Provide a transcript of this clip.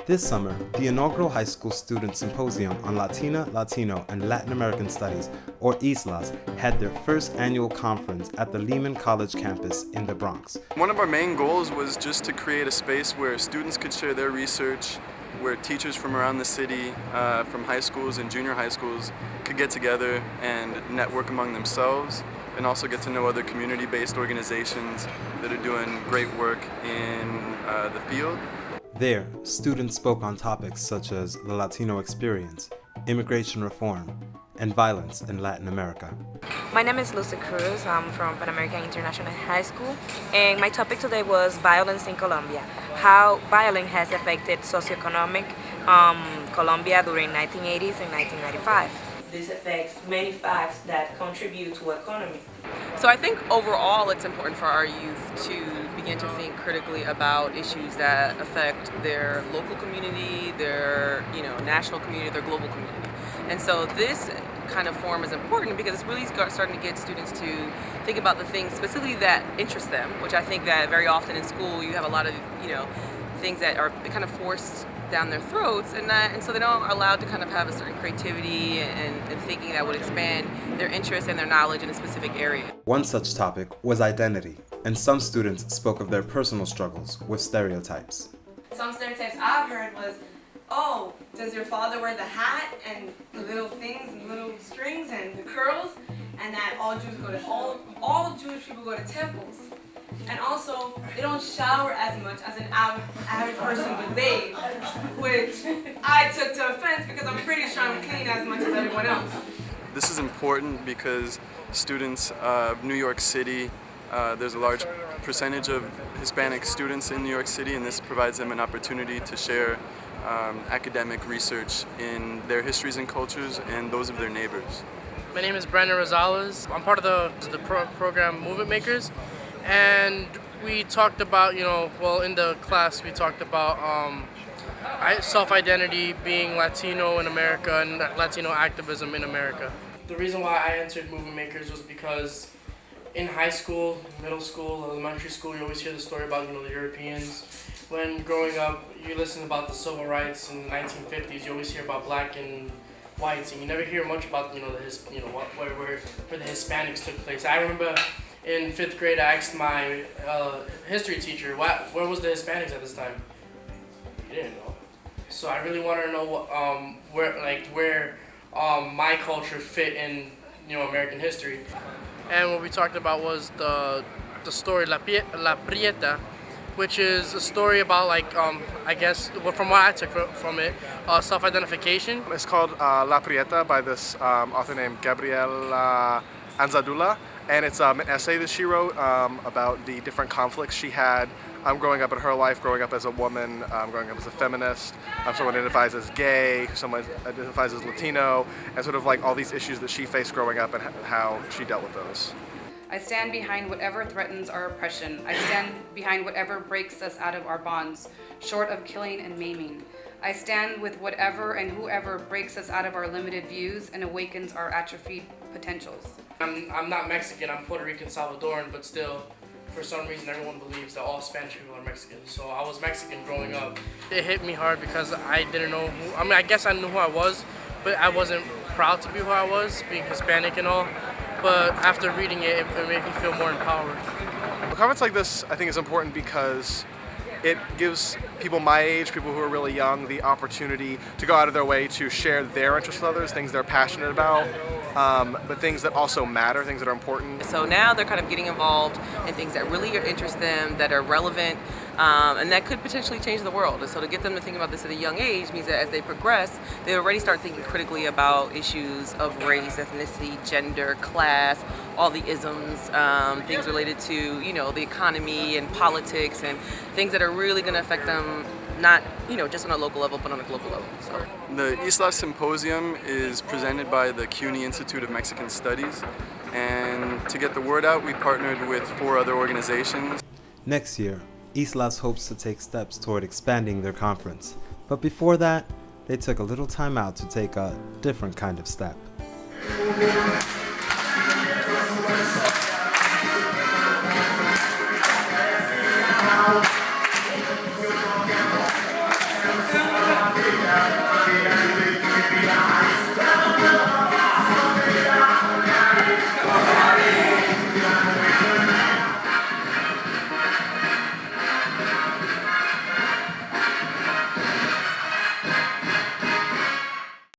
This summer, the inaugural high school student symposium on Latina, Latino, and Latin American Studies, or Islas, had their first annual conference at the Lehman College campus in the Bronx. One of our main goals was just to create a space where students could share their research, where teachers from around the city, from high schools and junior high schools, could get together and network among themselves, and also get to know other community-based organizations that are doing great work in the field. There, students spoke on topics such as the Latino experience, immigration reform, and violence in Latin America. My name is Lucy Cruz. I'm from Pan American International High School, and my topic today was violence in Colombia, how violence has affected socioeconomic Colombia during 1980s and 1995. This affects many facts that contribute to economy. So I think overall it's important for our youth to begin to think critically about issues that affect their local community, their national community, their global community. And so this kind of forum is important because it's really starting to get students to think about the things specifically that interest them, which I think that very often in school you have a lot of things that are kind of forced down their throats, and so they don't allowed to kind of have a certain creativity and thinking that would expand their interest and their knowledge in a specific area. One such topic was identity, and some students spoke of their personal struggles with stereotypes. Some stereotypes I've heard was, oh, does your father wear the hat and the little things and little strings and the curls, and that all Jewish people go to temples. And also, they don't shower as much as an average person would bathe, which I took to offense because I'm pretty sure I'm clean as much as everyone else. This is important because students of New York City, there's a large percentage of Hispanic students in New York City, and this provides them an opportunity to share academic research in their histories and cultures and those of their neighbors. My name is Brandon Rosales. I'm part of the program Movement Makers. And we talked about, in the class we talked about self-identity, being Latino in America and Latino activism in America. The reason why I entered Movement Makers was because in high school, middle school, elementary school, you always hear the story about, the Europeans. When growing up, you listen about the civil rights in the 1950s, you always hear about black and whites, and you never hear much about, where the Hispanics took place. I remember in 5th grade, I asked my history teacher, where was the Hispanics at this time? He didn't know. So I really wanted to know where my culture fit in American history. And what we talked about was the story La Prieta, which is a story about from what I took from it, self-identification. It's called La Prieta by this author named Gabriela Anzadula. And it's an essay that she wrote about the different conflicts she had growing up in her life, growing up as a woman, growing up as a feminist, someone identifies as gay, someone identifies as Latino, and sort of like all these issues that she faced growing up and how she dealt with those. I stand behind whatever threatens our oppression. I stand behind whatever breaks us out of our bonds, short of killing and maiming. I stand with whatever and whoever breaks us out of our limited views and awakens our atrophied potentials. I'm not Mexican, I'm Puerto Rican, Salvadoran, but still, for some reason, everyone believes that all Spanish people are Mexican. So I was Mexican growing up. It hit me hard because I didn't know I guess I knew who I was, but I wasn't proud to be who I was, being Hispanic and all. But after reading it made me feel more empowered. A conference like this, I think, is important because it gives people my age, people who are really young, the opportunity to go out of their way to share their interests with others, things they're passionate about, but things that also matter, things that are important. So now they're kind of getting involved in things that really interest them, that are relevant, and that could potentially change the world. And so to get them to think about this at a young age means that as they progress, they already start thinking critically about issues of race, ethnicity, gender, class, all the isms, things related to, the economy and politics and things that are really going to affect them, not, just on a local level, but on a global level. So. The Islas Symposium is presented by the CUNY Institute of Mexican Studies, and to get the word out, we partnered with 4 other organizations. Next year, Islas hopes to take steps toward expanding their conference, but before that, they took a little time out to take a different kind of step.